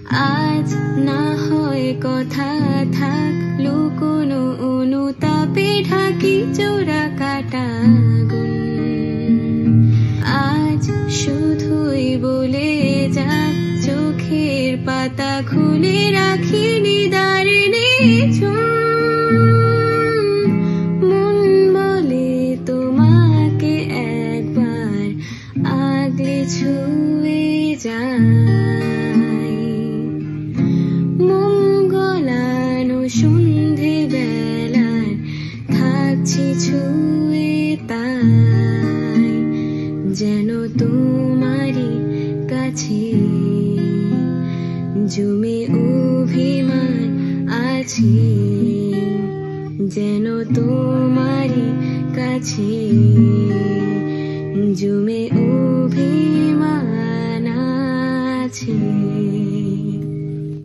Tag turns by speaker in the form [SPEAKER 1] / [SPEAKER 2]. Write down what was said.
[SPEAKER 1] আজ না হয় কথা থাক লুকোনো অনুতাপে ঢাকি চোরা কাটা গুণ। আজ শুধুই বলে যাক চোখের পাতা খুলে রাখি নিদারে নিঝুম। মন বলে তোমাকে একবার আগলে ছুঁয়ে যায়। মোম গলানো সন্ধে বেলার থাকছি ছুঁয়ে তাই যেন তোমারই কাছে জমে অভিমান আছে, যেন তোমারই কাছে জমে অভিমান আছে।